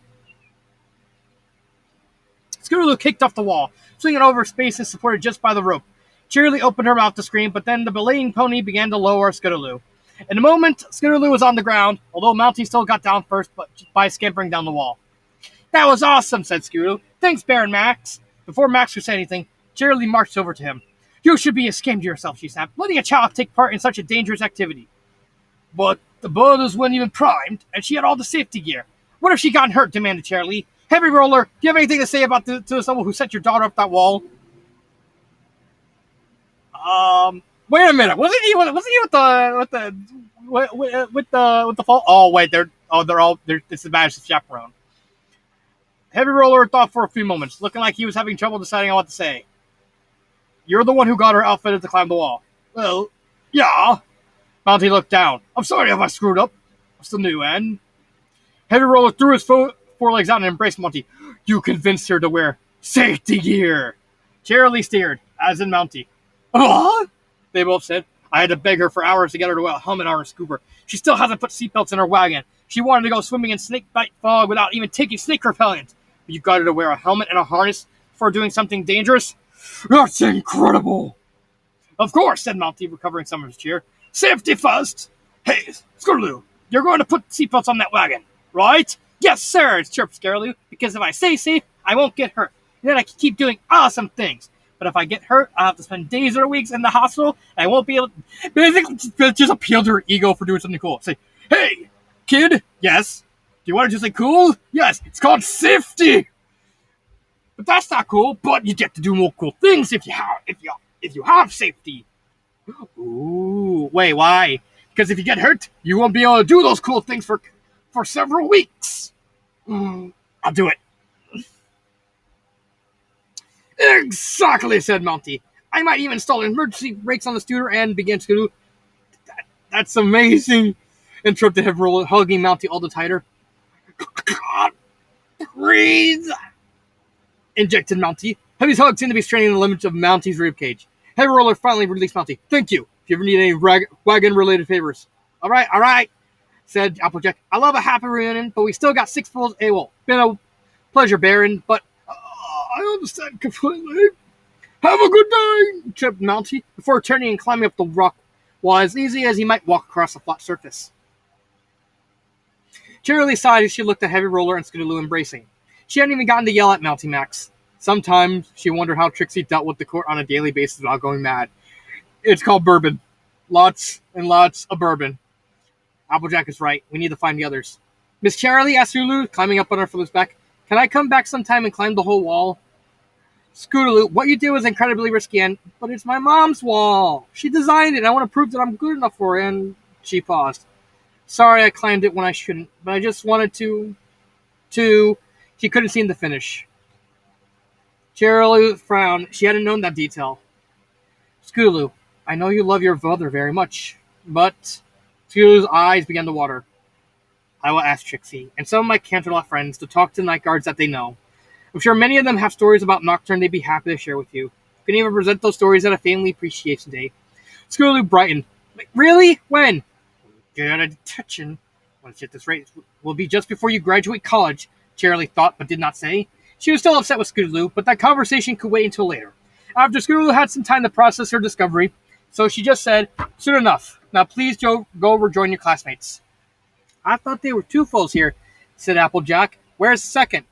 Scootaloo kicked off the wall, swinging over spaces supported just by the rope. Charlie opened her mouth to scream, but then the belaying pony began to lower Scootaloo. In a moment, Scootaloo was on the ground, although Monty still got down first by scampering down the wall. That was awesome, said Scootaloo. Thanks, Baron Max. Before Max could say anything, Charlie marched over to him. You should be ashamed of yourself, she snapped, letting a child take part in such a dangerous activity. But the boilers weren't even primed, and she had all the safety gear. What if she got hurt, demanded Charlie. Heavy Roller, do you have anything to say about to someone who set your daughter up that wall? Wait a minute. Wasn't he with the fall? Oh wait, it's the badge chaperone. Heavy Roller thought for a few moments, looking like he was having trouble deciding on what to say. You're the one who got her outfitted to climb the wall. Well, yeah. Monty looked down. I'm sorry if I screwed up. I'm still new, and Heavy Roller threw his forelegs out and embraced Monty. You convinced her to wear safety gear. Cheerilee stared, as in Monty. What? They both said. I had to beg her for hours to get her to wear a helmet on her scooper. She still hasn't put seatbelts in her wagon. She wanted to go swimming in snakebite fog without even taking snake repellent. But you got her to wear a helmet and a harness before doing something dangerous? That's incredible. Of course, said Monty, recovering some of his cheer. Safety first. Hey, Scootaloo, you're going to put seatbelts on that wagon, right? Yes, sir, chirped Scootaloo, because if I stay safe, I won't get hurt. And then I can keep doing awesome things. But if I get hurt, I'll have to spend days or weeks in the hospital, and I won't be able to... Basically, just appeal to her ego for doing something cool. Say, hey, kid, yes? Do you want to do something cool? Yes, it's called safety. But that's not cool, but you get to do more cool things if you have safety. Ooh, wait, why? Because if you get hurt, you won't be able to do those cool things for several weeks. I'll do it. Exactly, said Monty. I might even install emergency brakes on the scooter and begin to do... That's amazing, interrupted Heavy Roller, hugging Monty all the tighter. God, breathe, injected Monty. Heavy's hug seemed to be straining the limits of Monty's ribcage. Heavy Roller finally released Monty. Thank you, if you ever need any wagon-related favors. All right, said Applejack. I love a happy reunion, but we still got 6 fools AWOL. Been a pleasure, Baron, but... I understand completely. Have a good day, chirped Monty, before turning and climbing up the rock wall as easy as he might walk across a flat surface. Cheerilee sighed as she looked at Heavy Roller and Scootaloo embracing. She hadn't even gotten to yell at Monty Max. Sometimes she wondered how Trixie dealt with the court on a daily basis without going mad. It's called bourbon. Lots and lots of bourbon. Applejack is right. We need to find the others. Miss Cheerilee, asked Scootaloo, climbing up on her father's back. Can I come back sometime and climb the whole wall? Scootaloo, what you do is incredibly risky, but it's my mom's wall. She designed it, and I want to prove that I'm good enough for it, and she paused. Sorry I climbed it when I shouldn't, but I just wanted to... She couldn't seem to finish. Cheerilee frowned. She hadn't known that detail. Scootaloo, I know you love your brother very much, but... Scootaloo's eyes began to water. I will ask Trixie, and some of my Canterlot friends, to talk to night guards that they know. I'm sure many of them have stories about Nocturne they'd be happy to share with you. You can even present those stories at a family appreciation day. Scootaloo brightened. Like, really? When? Get out of detention. Once at this rate, will be just before you graduate college, Cheerilee thought but did not say. She was still upset with Scootaloo, but that conversation could wait until later. After Scootaloo had some time to process her discovery, so she just said, soon enough. Now please go rejoin your classmates. I thought there were 2 fools here, said Applejack. Where's the second?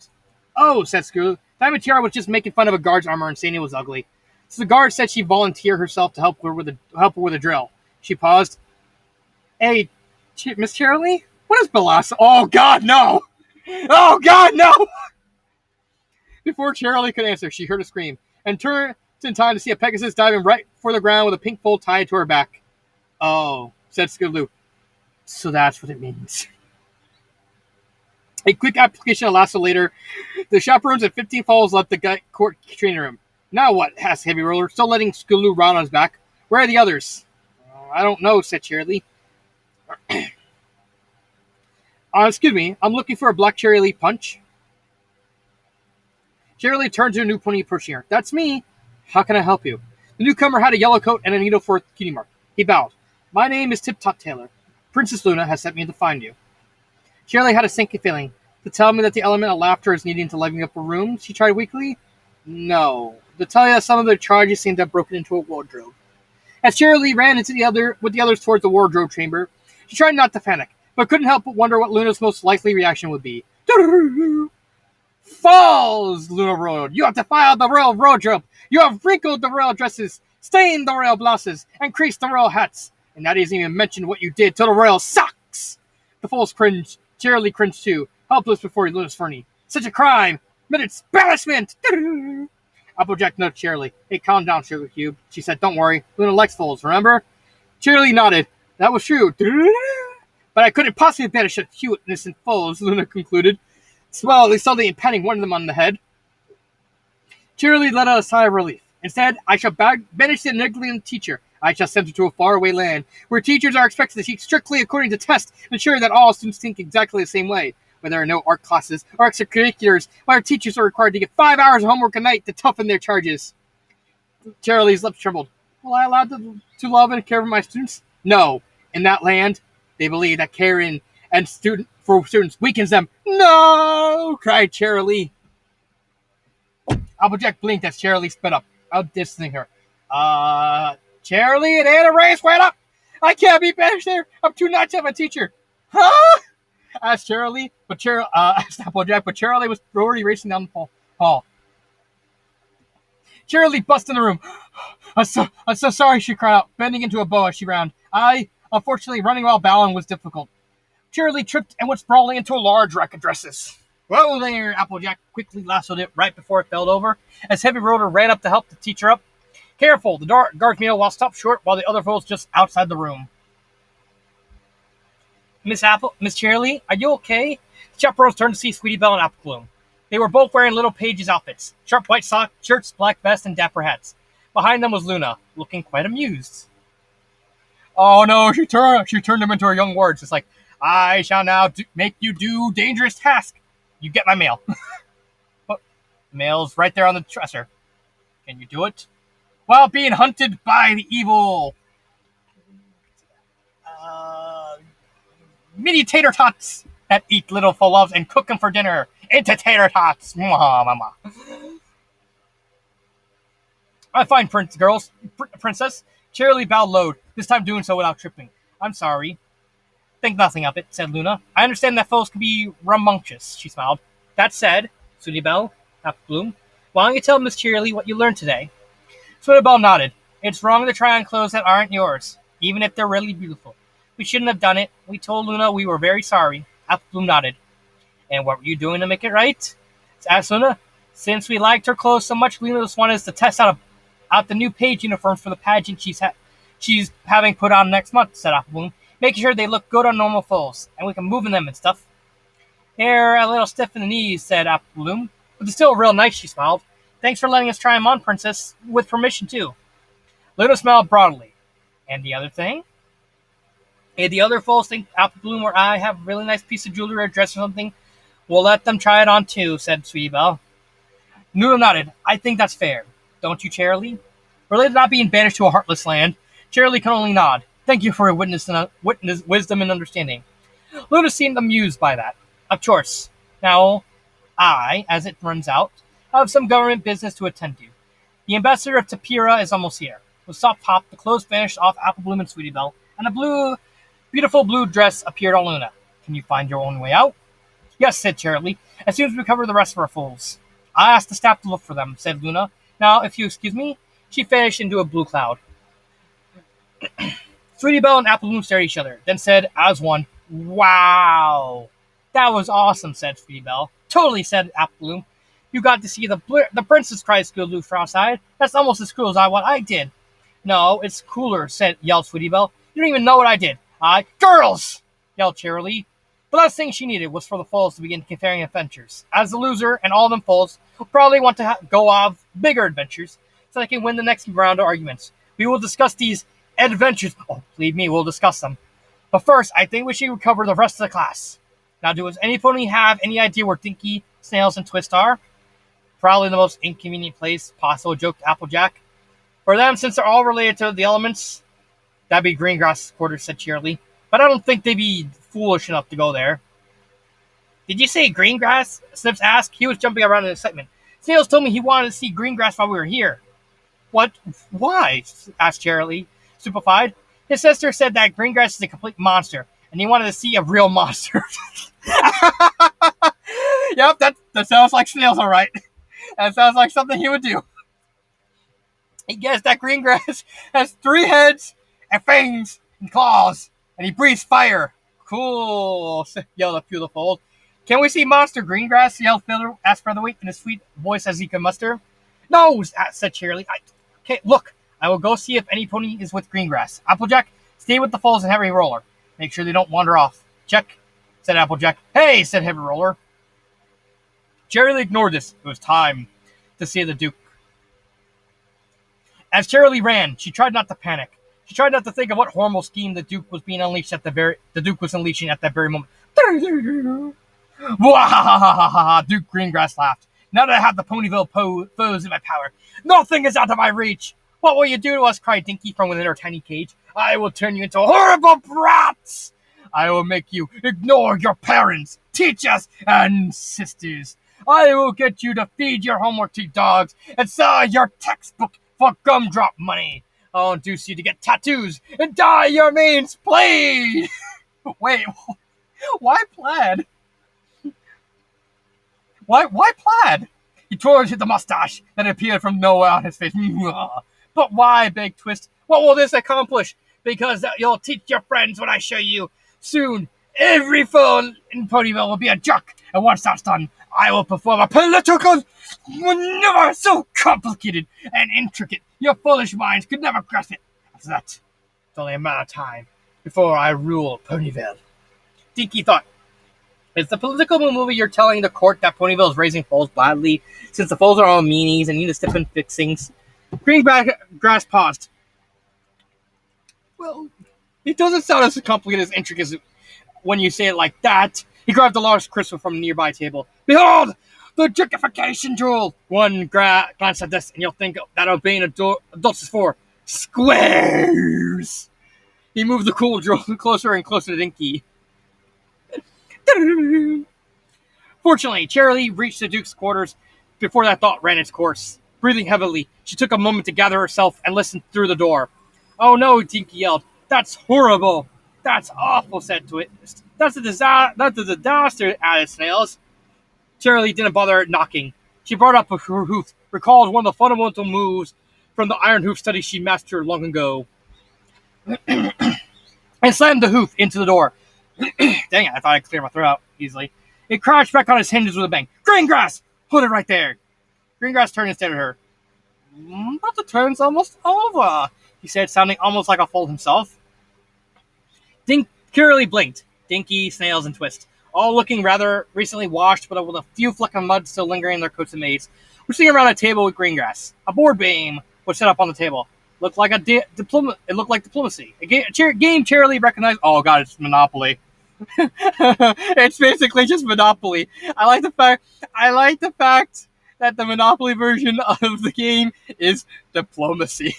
Oh, said Scootaloo. Diamond Tiara was just making fun of a guard's armor and saying it was ugly. So the guard said she'd volunteer herself to help her with a drill. She paused. Hey, Miss Cheerilee? What is Bellassa? Oh, God, no! Oh, God, no! Before Cheerilee could answer, she heard a scream, and turned in time to see a Pegasus diving right for the ground with a pink fold tied to her back. Oh, said Scootaloo. So that's what it means. A quick application of lasso later, the chaperones at 15 Falls left the court training room. Now what? Asked Heavy Roller, still letting Scootaloo round on his back. Where are the others? I don't know, said Cheerilee. Excuse me, I'm looking for a black Cheerilee punch. Cheerilee turned to a new pony approaching her. That's me. How can I help you? The newcomer had a yellow coat and a needle for a cutie mark. He bowed. My name is Tip Top Taylor. Princess Luna has sent me to find you. Cheerilee had a sinking feeling. To tell me that the element of laughter is needing to liven up a room, she tried weakly. No. To tell you that some of the charges seemed to have broken into a wardrobe. As Cheerilee ran with the others towards the wardrobe chamber, she tried not to panic, but couldn't help but wonder what Luna's most likely reaction would be. Falls! Luna roared. You have defiled the royal wardrobe. You have wrinkled the royal dresses, stained the royal blouses, and creased the royal hats. And that isn't even mentioned what you did to the royal socks. The fools cringed. Cheerilee cringed too, helpless before Luna's Fernie. Such a crime! Meant banishment! Applejack nudged Cheerilee. Hey, calm down, Sugar Cube. She said, don't worry. Luna likes fools, remember? Cheerilee nodded. That was true. But I couldn't possibly banish such cute, innocent fools, Luna concluded. Well, at least something impending one of them on the head. Cheerilee let out a sigh of relief. Instead, I shall banish the negligent teacher. I shall send her to a faraway land, where teachers are expected to teach strictly according to tests, and ensure that all students think exactly the same way. When there are no art classes or extracurriculars, my teachers are required to get 5 hours of homework a night to toughen their charges. Charlie's lips trembled. Am I allowed to love and care for my students? No. In that land, they believe that caring and for students weakens them. No! Cried Charlie. Applejack blinked as Charlie sped up, outdistancing her. Charlie, it ain't a race, wait up! I can't be banished there. I'm too nice of a teacher. Huh? Asked Charlie, asked Applejack, but Charlie was already racing down the hall. Charlie busted in the room. I'm so sorry, she cried out, bending into a bow as she ran. Unfortunately, running while bowing was difficult. Charlie tripped and went sprawling into a large rack of dresses. Whoa there, Applejack quickly lassoed it right before it fell over, as Heavy Roller ran up to help the teacher up. Careful, the guardsman stopped short while the other foes just outside the room. Miss Charlie, are you okay? The chaperones turned to see Sweetie Belle and Apple Bloom. They were both wearing little pages' outfits, sharp white sock shirts, black vests, and dapper hats. Behind them was Luna, looking quite amused. Oh no, she turned them into her young words. It's like, I shall now make you do dangerous task. You get my mail. But mail's right there on the dresser. Can you do it? While being hunted by the evil mini tater tots that eat little full loves and cook them for dinner. Into tater tots. Mama. I find princess. Charlie bowed low, this time doing so without tripping. I'm sorry. Think nothing of it, said Luna. I understand that foes can be rambunctious, she smiled. That said, Sweetie Belle, Apple Bloom, why don't you tell Miss Cheerily what you learned today? Sweetie Belle nodded. It's wrong to try on clothes that aren't yours, even if they're really beautiful. We shouldn't have done it. We told Luna we were very sorry. Apple Bloom nodded. And what were you doing to make it right? Asked Luna. Since we liked her clothes so much, Luna just wanted us to test out the new page uniforms for the pageant she's having put on next month, said Apple Bloom, making sure they look good on normal foes, and we can move in them and stuff. They're a little stiff in the knees, said Apple Bloom, but they're still real nice, she smiled. Thanks for letting us try them on, Princess, with permission, too. Luna smiled broadly. And the other thing? If the other foes think Apple Bloom or I have a really nice piece of jewelry or dress or something, we'll let them try it on, too, said Sweetie Belle. Luna nodded. I think that's fair. Don't you, Charlie? Related to not being banished to a heartless land, Charlie can only nod. Thank you for your wisdom and understanding. Luna seemed amused by that. Of course. Now, I, as it runs out, have some government business to attend to. The ambassador of Tapira is almost here. With soft pop, the clothes vanished off Apple Bloom and Sweetie Belle, and a beautiful blue dress appeared on Luna. Can you find your own way out? Yes, said Charlie, as soon as we cover the rest of our fools. I asked the staff to look for them, said Luna. Now, if you excuse me, she vanished into a blue cloud. Sweetie Belle and Apple Bloom stared at each other, then said, as one, wow. That was awesome, said Sweetie Belle. Totally, said Apple Bloom. You got to see the Princess cried School from outside. That's almost as cool as what I did. No, it's cooler, yelled Sweetie Belle. You don't even know what I did. Girls! Yelled Charlie. The last thing she needed was for the foals to begin comparing adventures. As the loser and all them foals will probably want to go off bigger adventures so they can win the next round of arguments. We will discuss these adventures. Oh, believe me, we'll discuss them. But first, I think we should cover the rest of the class. Now, does anybody have any idea where Dinky, Snails, and Twist are? Probably the most inconvenient place possible, joked Applejack. For them, since they're all related to the elements, that'd be Greengrass quarters, said Cheerily. But I don't think they'd be foolish enough to go there. Did you say Greengrass? Snips asked. He was jumping around in excitement. Snails told me he wanted to see Greengrass while we were here. What? Why? Asked Cheerily, stupefied. His sister said that Greengrass is a complete monster, and he wanted to see a real monster. Yep, that sounds like Snails, all right. That sounds like something he would do. He guessed that Greengrass has 3 heads and fangs and claws, and he breathes fire. Cool, yelled a few of the foals. Can we see Monster Greengrass? Yelled asked Featherweight in a sweet voice as he could muster. No, said Cheerily. Okay, look, I will go see if any pony is with Greengrass. Applejack, stay with the foals and Heavy Roller. Make sure they don't wander off. Check, said Applejack. Hey, said Heavy Roller. Cheerily ignored this. It was time to see the Duke. As Cheerily ran, she tried not to panic. She tried not to think of what horrible scheme the Duke was unleashing at that very moment. Wahahaha! Duke Greengrass laughed. Now that I have the Ponyville foes in my power, nothing is out of my reach. What will you do to us? Cried Dinky from within her tiny cage. I will turn you into horrible brats. I will make you ignore your parents, teachers, and sisters. I will get you to feed your homework to dogs and sell your textbook for gumdrop money. I'll induce you to get tattoos and dye your mane plaid. Wait, why plaid? Why plaid? He twirled the mustache that appeared from nowhere on his face. But why, begged Twist? What will this accomplish? Because you'll teach your friends what I show you. Soon, every foe in Ponyville will be a jerk. And once that's done, I will perform a political maneuver so complicated and intricate your foolish minds could never grasp it. After that, it's only a matter of time before I rule Ponyville. Dinky thought, is the political movie you're telling the court that Ponyville is raising foals blindly, since the foals are all meanies and need to step in fixings? Greengrass paused. Well, it doesn't sound as complicated as intricate as when you say it like that. He grabbed a large crystal from a nearby table. Behold, the jerkification jewel! One glance at this, and you'll think that obeying adults is for squares. He moved the cool jewel closer and closer to Dinky. Fortunately, Charlie reached the Duke's quarters before that thought ran its course. Breathing heavily, she took a moment to gather herself and listened through the door. Oh no, Dinky yelled. That's horrible. That's awful, said Twist. That's a disaster, added Snails. Charlie didn't bother knocking. She brought up her hoof, recalled one of the fundamental moves from the iron hoof study she mastered long ago, and slammed the hoof into the door. Dang it, I thought I'd clear my throat out easily. It crashed back on its hinges with a bang. Greengrass! Hold it right there. Greengrass turned and stared at her. But the turn's almost over, he said, sounding almost like a foal himself. Curly blinked. Dinky, Snails, and Twist, all looking rather recently washed, but with a few flecks of mud still lingering in their coats and maids, were sitting around a table with Greengrass. A board game was set up on the table. Looked like It looked like diplomacy. A game Charlie recognized. Oh god, it's Monopoly. It's basically just Monopoly. I like the fact that the Monopoly version of the game is diplomacy.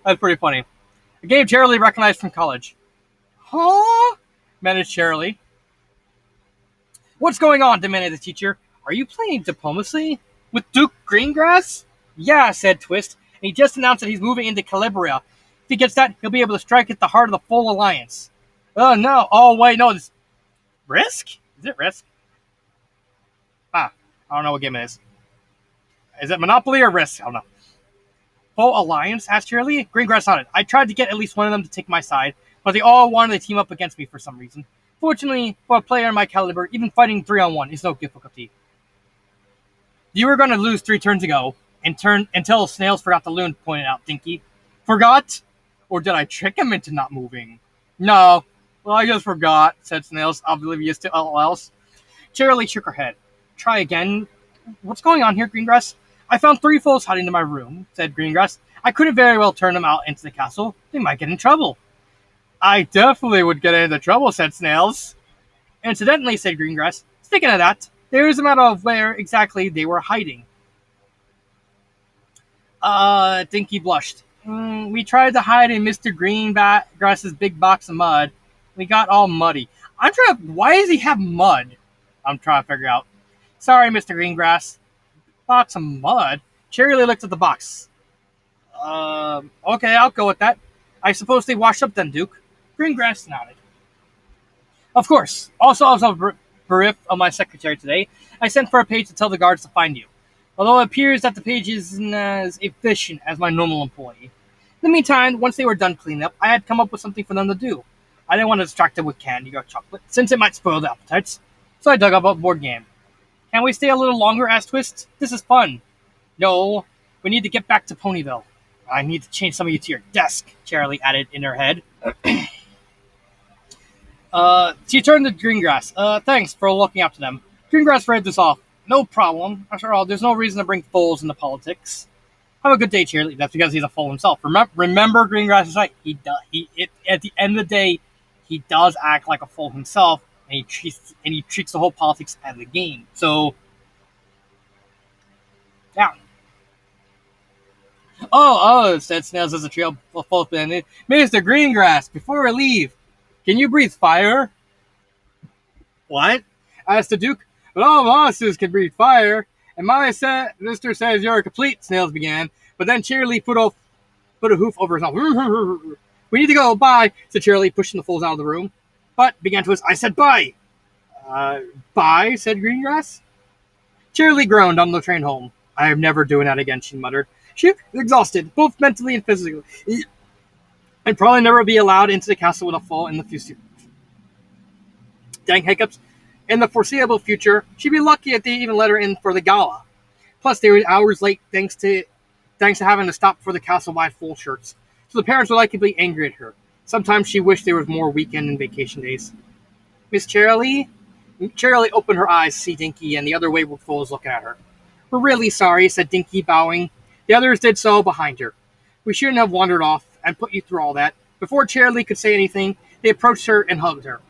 That's pretty funny. A game Charlie recognized from college. Huh? Managed Charlie. What's going on? Demanded the teacher. Are you playing diplomacy? With Duke Greengrass? Yeah, said Twist. And he just announced that he's moving into Calibria. If he gets that, he'll be able to strike at the heart of the full alliance. Oh, no. Oh, wait, no. This... Risk? Is it Risk? I don't know what game it is. Is it Monopoly or Risk? I don't know. Full alliance? Asked Charlie. Greengrass nodded. I tried to get at least one of them to take my side, but they all wanted to team up against me for some reason. Fortunately, for a player in my caliber, even fighting 3-on-1 is no difficulty. You were going to lose 3 turns ago, until Snails forgot to loon, pointed out Dinky. Forgot? Or did I trick him into not moving? No. Well, I just forgot, said Snails, oblivious to all else. Charlie shook her head. Try again. What's going on here, Greengrass? I found 3 foals hiding in my room, said Greengrass. I couldn't very well turn them out into the castle. They might get in trouble. I definitely would get into trouble, said Snails. Incidentally, said Greengrass, speaking of that, there is a matter of where exactly they were hiding. Dinky blushed. We tried to hide in Mr. Greengrass's big box of mud. We got all muddy. Why does he have mud? I'm trying to figure out. Sorry, Mr. Greengrass. Box of mud? Charlie looked at the box. Okay, I'll go with that. I suppose they washed up then, Duke. Greengrass nodded. Of course. Also, I was bereft of my secretary today. I sent for a page to tell the guards to find you. Although it appears that the page isn't as efficient as my normal employee. In the meantime, once they were done cleaning up, I had come up with something for them to do. I didn't want to distract them with candy or chocolate, since it might spoil their appetites. So I dug up a board game. Can we stay a little longer? Asked Twist. This is fun. No, we need to get back to Ponyville. I need to change some of you to your desk, Charlie added in her head. She turned to Greengrass. Thanks for looking after them. Greengrass read this off. No problem. After all, there's no reason to bring foals into politics. Have a good day, Charlie. That's because he's a foal himself. Remember, Greengrass is right. At the end of the day, he does act like a foal himself, and he treats the whole politics as a game. So yeah. Oh, said Snails as the trail falls behind. Mr. Greengrass, before we leave, can you breathe fire? What? Asked the Duke. But all monsters can breathe fire. And my sister says you're complete, Snails began. But then Cheerily put a hoof over his mouth. We need to go. Bye, said Cheerily, pushing the fools out of the room. But began to I said bye. Bye, said Greengrass. Cheerily groaned on the train home. I am never doing that again, she muttered. She was exhausted, both mentally and physically, and probably never be allowed into the castle with a fall in the future. Dang hiccups. In the foreseeable future, she'd be lucky if they even let her in for the gala. Plus, they were hours late thanks to having to stop for the castle-wide full shirts. So the parents were likely to be angry at her. Sometimes she wished there was more weekend and vacation days. Miss Cheerily? Cheerily opened her eyes to see Dinky and the other wayward fools looking at her. We're really sorry, said Dinky, bowing. The others did so behind her. We shouldn't have wandered off and put you through all that. Before Cheerily could say anything, they approached her and hugged her.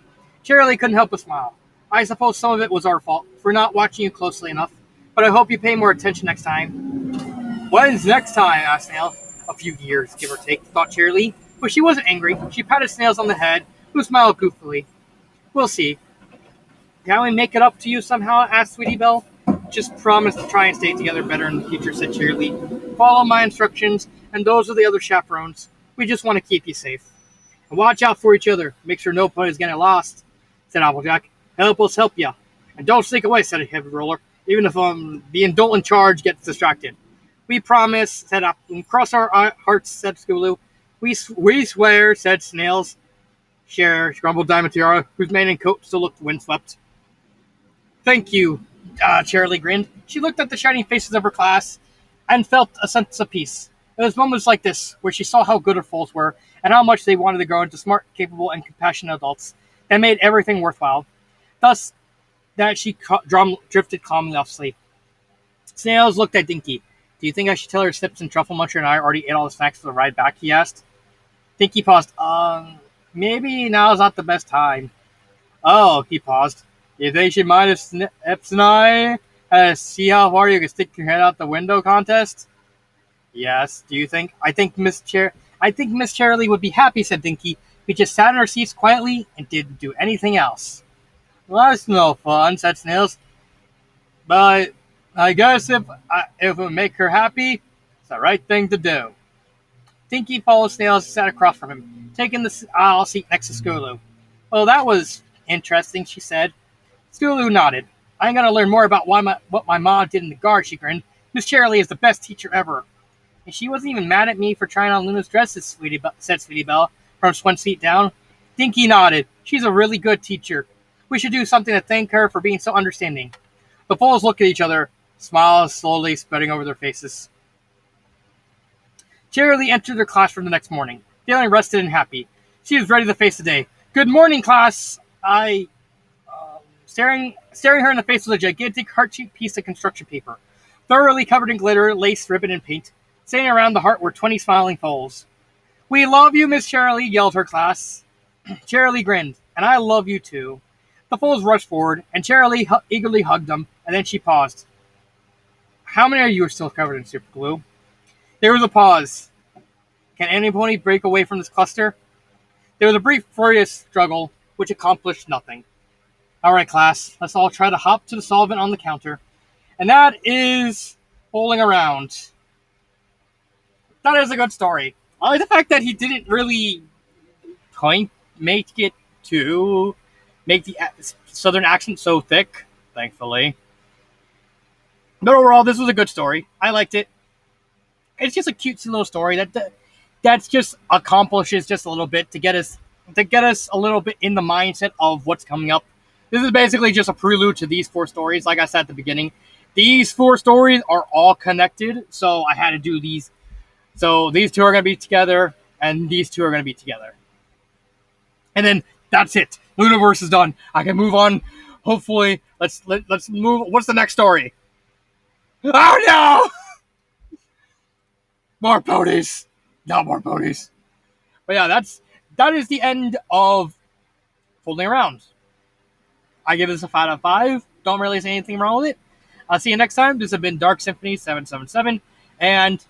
Cheerily couldn't help but smile. I suppose some of it was our fault for not watching you closely enough, but I hope you pay more attention next time. When's next time? Asked Snail. A few years, give or take, thought Cheerily. But she wasn't angry. She patted Snails on the head, who smiled goofily. We'll see. Can we make it up to you somehow? Asked Sweetie Belle. Just promise to try and stay together better in the future, said Cheerily. Follow my instructions, and those of the other chaperones. We just want to keep you safe. And watch out for each other. Make sure nobody's getting lost, said Applejack. Help us help ya. And don't sneak away, said Heavy Roller, even if the adult in charge gets distracted. We promise, said Apple. Cross our hearts, said Scootaloo. We swear, said Snails. Share, grumbled Diamond Tiara, whose mane and coat still looked windswept. Thank you, Cheerily grinned. She looked at the shining faces of her class and felt a sense of peace. It was moments like this where she saw how good her foals were and how much they wanted to grow into smart, capable, and compassionate adults that made everything worthwhile. Thus, that she drifted calmly off sleep. Snails looked at Dinky. Do you think I should tell her Snips and Truffle Muncher and I already ate all the snacks for the ride back? He asked. Dinky paused. Maybe now's not the best time. Oh, he paused. You think she might have Snips and I see how far you can stick your head out the window contest? Yes. Do you think? I think Miss Cheerily would be happy, said Dinky. We just sat in our seats quietly and didn't do anything else. Well, that's no fun, said Snails. But I guess if it would make her happy, it's the right thing to do. Dinky followed Snails and sat across from him, taking the aisle seat next to Scootaloo. Well, that was interesting, she said. Scootaloo nodded. I'm going to learn more about what my mom did in the guard, she grinned. Miss Cheerily is the best teacher ever. And she wasn't even mad at me for trying on Luna's dresses, said Sweetie Belle, from one seat down. Dinky nodded. She's a really good teacher. We should do something to thank her for being so understanding. The fools looked at each other, smiles slowly spreading over their faces. Cheerily entered her classroom the next morning, feeling rested and happy. She was ready to face the day. Good morning, class. Staring her in the face was a gigantic heart-shaped piece of construction paper, thoroughly covered in glitter, lace, ribbon, and paint. Standing around the heart were 20 smiling foals. We love you, Miss Cheerily, yelled her class. Cheerily grinned, and I love you too. The foals rushed forward, and Cheerily eagerly hugged them, and then she paused. How many of you are still covered in super glue? There was a pause. Can anybody break away from this cluster? There was a brief, furious struggle, which accomplished nothing. All right, class, let's all try to hop to the solvent on the counter. And that is Foaling Around. That is a good story. I like the fact that he didn't really make the southern accent so thick, thankfully. But overall, this was a good story. I liked it. It's just a cute little story that's just accomplishes just a little bit to get us a little bit in the mindset of what's coming up. This is basically just a prelude to these 4 stories. Like I said at the beginning, these 4 stories are all connected, so I had to do these. So these 2 are going to be together, and these 2 are going to be together. And then that's it. Lunaverse is done. I can move on. Hopefully, let's move. What's the next story? Oh no! More ponies. Not more ponies. But yeah, that is the end of Foaling Around. I give this a 5 out of 5. Don't really see anything wrong with it. I'll see you next time. This has been Dark Symphony 777, and